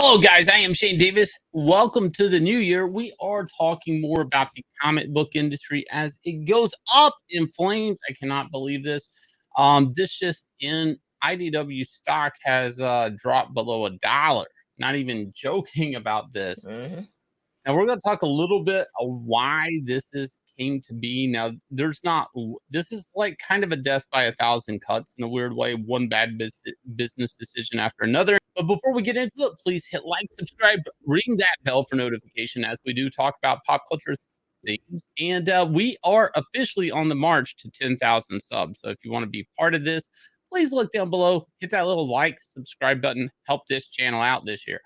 Hello, guys. I am Shane Davis. Welcome to the new year. We are talking more about the comic book industry as it goes up in flames. I cannot believe this. This just in IDW stock has dropped below $1. Not even joking about this. Mhm. And we're going to talk a little bit of why this is came to be. Now, this is like kind of a death by a thousand cuts in a weird way, one bad business decision after another. But before we get into it, please hit like, subscribe, ring that bell for notification as we do talk about pop culture things. And we are officially on the march to 10,000 subs. So if you want to be part of this, please look down below, hit that little like, subscribe button, help this channel out this year.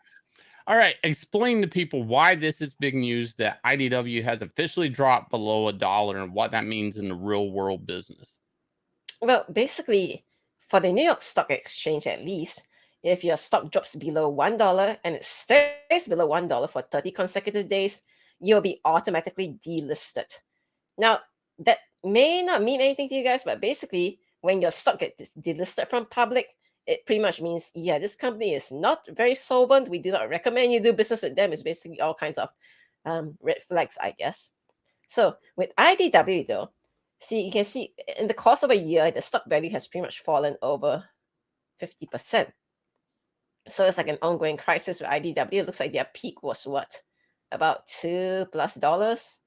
All right, explain to people why this is big news that IDW has officially dropped below $1 and what that means in the real world business. Well, basically, for the New York Stock Exchange at least, if your stock drops below $1 and it stays below $1 for 30 consecutive days, you'll be automatically delisted. Now, that may not mean anything to you guys, but basically, when your stock gets delisted from public, it pretty much means, yeah, this company is not very solvent. We do not recommend you do business with them. It's basically all kinds of red flags, I guess. So with IDW though, you can see in the course of a year, the stock value has pretty much fallen over 50%. So it's like an ongoing crisis with IDW. It looks like their peak was what? About $2+.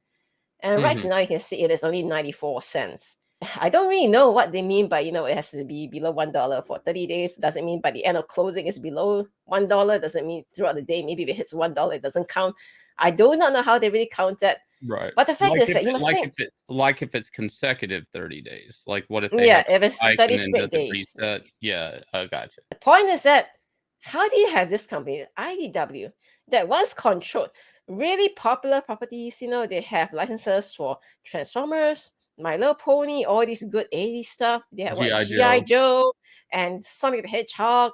And right now you can see it is only 94 cents. I don't really know what they mean by, it has to be below $1 for 30 days. Doesn't mean by the end of closing it's below $1. Doesn't mean throughout the day, maybe if it hits $1, it doesn't count. I do not know how they really count that. Right. But the fact is that you must think. If it's consecutive 30 days. Like what if they if it's 30 straight days. Reset? Yeah, I gotcha. The point is that how do you have this company, IDW, that once controlled really popular properties, they have licenses for Transformers, My Little Pony, all these good 80s stuff. They have G.I. Joe and Sonic the Hedgehog.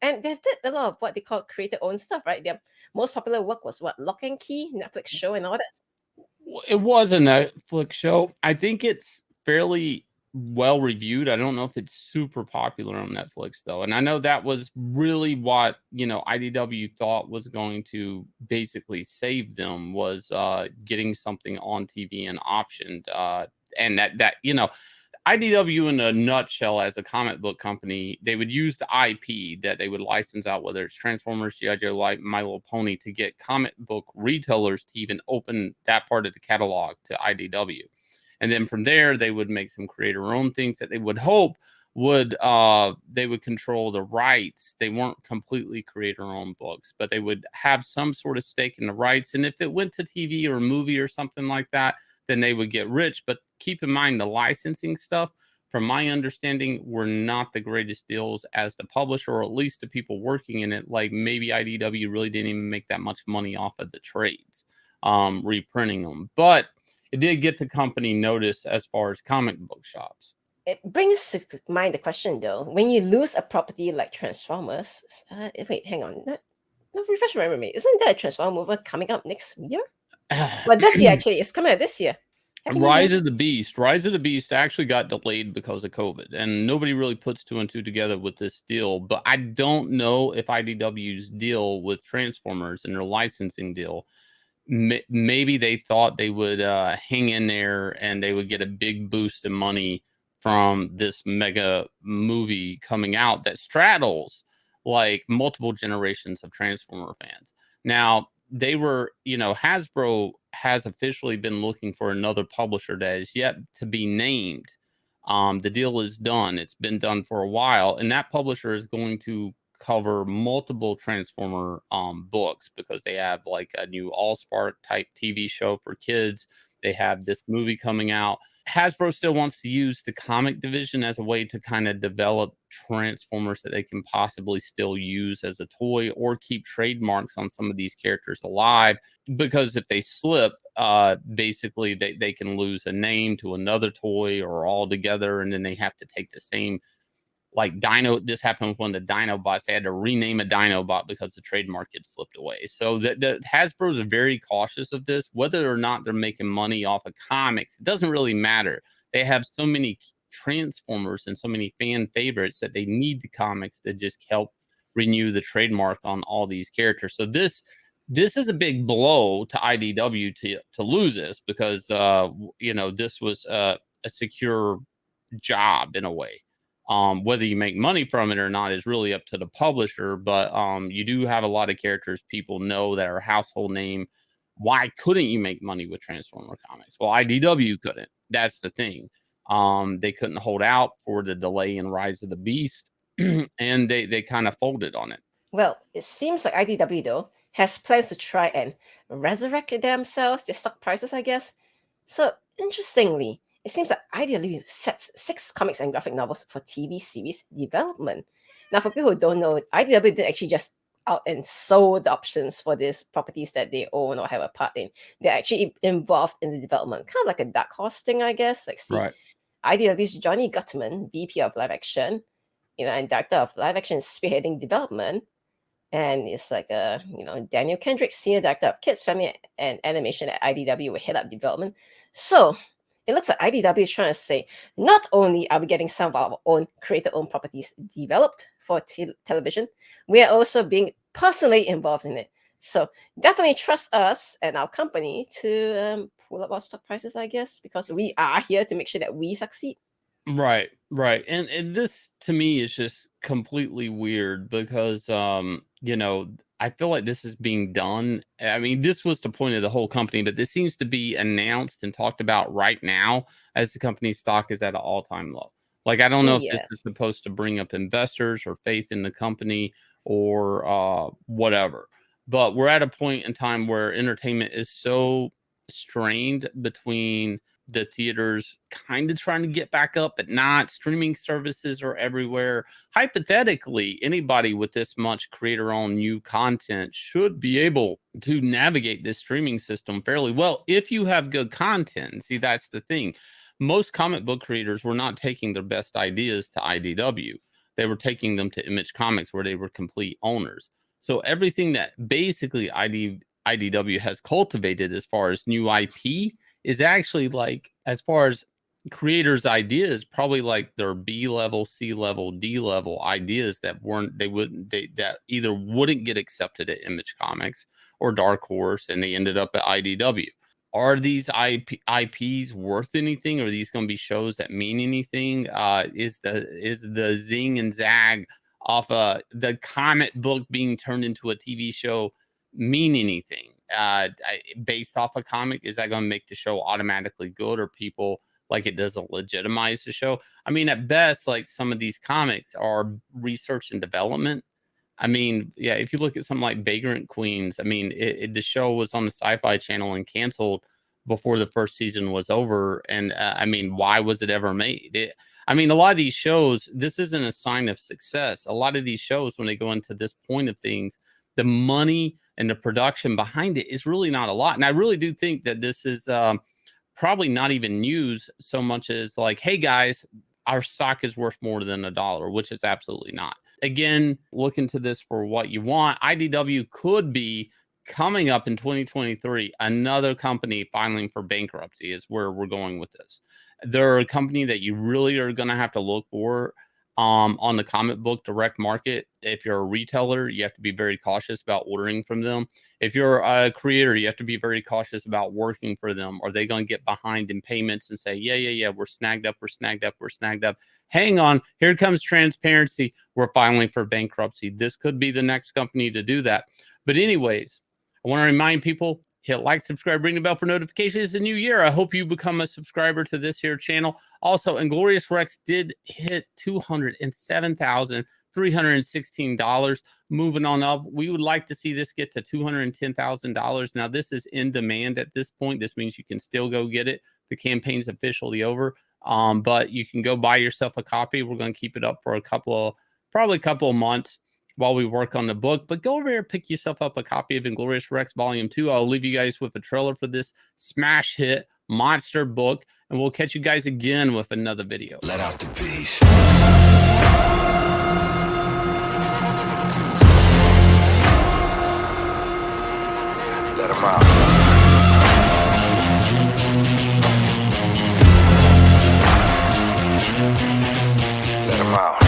And they've did a lot of what they call creator owned stuff, right? Their most popular work was what? Lock and Key, Netflix show and all that. It was a Netflix show. I think it's fairly well reviewed. I don't know if it's super popular on Netflix though. And I know that was really what, IDW thought was going to basically save them was getting something on TV and optioned. And that IDW in a nutshell as a comic book company, they would use the IP that they would license out, whether it's Transformers, G.I. Joe, like My Little Pony, to get comic book retailers to even open that part of the catalog to IDW. And then from there, they would make some creator-owned things that they would hope they would control the rights. They weren't completely creator-owned books, but they would have some sort of stake in the rights. And if it went to TV or a movie or something like that, then they would get rich. But keep in mind, the licensing stuff, from my understanding, were not the greatest deals as the publisher, or at least the people working in it. Like maybe IDW really didn't even make that much money off of the trades, reprinting them. But it did get the company notice as far as comic book shops. It brings to mind the question, though, when you lose a property like Transformers, wait, hang on. Refresh my memory. Isn't there a Transformer movie coming up next year? But this year, actually, it's coming out this year. Rise of the Beast actually got delayed because of COVID, and nobody really puts two and two together with this deal. But I don't know if IDW's deal with Transformers and their licensing deal, maybe they thought they would hang in there and they would get a big boost of money from this mega movie coming out that straddles like multiple generations of Transformer fans. Now, they were, Hasbro has officially been looking for another publisher that is yet to be named. The deal is done. It's been done for a while, and that publisher is going to cover multiple Transformer books because they have like a new All-Spark type TV show for kids. They have this movie coming out. Hasbro still wants to use the comic division as a way to kind of develop Transformers that they can possibly still use as a toy or keep trademarks on some of these characters alive. Because if they slip, basically they can lose a name to another toy or all together, and then they have to take the same. Like Dino, this happened with one of the Dinobots. They had to rename a Dinobot because the trademark had slipped away. So the Hasbro's are very cautious of this. Whether or not they're making money off of comics, it doesn't really matter. They have so many Transformers and so many fan favorites that they need the comics to just help renew the trademark on all these characters. So this is a big blow to IDW to lose this, because this was a secure job in a way. Whether you make money from it or not is really up to the publisher, but you do have a lot of characters people know that are household name. Why couldn't you make money with Transformer comics? Well, IDW couldn't. That's the thing. They couldn't hold out for the delay in Rise of the Beast, and they kind of folded on it. Well, it seems like IDW, though, has plans to try and resurrect themselves, their stock prices, I guess. So, interestingly, it seems that IDW sets 6 comics and graphic novels for TV series development. Now, for people who don't know, IDW didn't actually just out and sold the options for these properties that they own or have a part in. They're actually involved in the development, kind of like a dark horse thing, I guess. Like, see, Right. IDW's Johnny Gutman, VP of Live Action, and Director of Live Action, spearheading development. And it's like Daniel Kendrick, Senior Director of Kids, Family, and Animation at IDW, will head up development. So it looks like IDW is trying to say, not only are we getting some of our own creator-owned properties developed for television, we are also being personally involved in it. So definitely trust us and our company to pull up our stock prices, I guess, because we are here to make sure that we succeed. Right. And this to me is just completely weird, because I feel like this is being done. I mean, this was the point of the whole company, but this seems to be announced and talked about right now as the company's stock is at an all-time low. Like, I don't know if this is supposed to bring up investors or faith in the company or whatever, but we're at a point in time where entertainment is so strained between the theaters kind of trying to get back up, but not. Streaming services are everywhere. Hypothetically, anybody with this much creator-owned new content should be able to navigate this streaming system fairly well if you have good content. See, that's the thing. Most comic book creators were not taking their best ideas to IDW. They were taking them to Image Comics, where they were complete owners. So everything that basically IDW has cultivated as far as new IP is actually, like, as far as creators' ideas, probably like their B level, C level, D level ideas that that either wouldn't get accepted at Image Comics or Dark Horse, and they ended up at IDW. Are these IPs worth anything? Are these going to be shows that mean anything? Is the zing and zag off the comic book being turned into a TV show mean anything? Based off a comic, is that going to make the show automatically good, or people like it doesn't legitimize the show? I mean, at best, like, some of these comics are research and development. I mean, yeah, if you look at something like Vagrant Queens, I mean, the show was on the Sci-Fi Channel and canceled before the first season was over. And I mean, why was it ever made? I mean, a lot of these shows, this isn't a sign of success. A lot of these shows, when they go into this point of things, the money and the production behind it is really not a lot. And I really do think that this is probably not even news so much as like, hey guys, our stock is worth more than $1, which is absolutely not. Again, look into this for what you want. IDW could be coming up in 2023, another company filing for bankruptcy is where we're going with this. They're a company that you really are going to have to look for on the comic book direct market. If you're a retailer, you have to be very cautious about ordering from them. If you're a creator, you have to be very cautious about working for them. Are they going to get behind in payments and say, yeah, we're snagged up. Hang on, here comes transparency. We're filing for bankruptcy. This could be the next company to do that. But anyways, I want to remind people, hit like, subscribe, ring the bell for notifications. It's a new year. I hope you become a subscriber to this here channel. Also, Inglorious Rex did hit $207,316. Moving on up. We would like to see this get to $210,000. Now, this is in demand at this point. This means you can still go get it. The campaign's officially over. But you can go buy yourself a copy. We're going to keep it up for probably a couple of months while we work on the book, but go over here and pick yourself up a copy of Inglorious Rex Volume 2. I'll leave you guys with a trailer for this smash hit monster book, and we'll catch you guys again with another video. Let out the beast. Let him out. Let him out.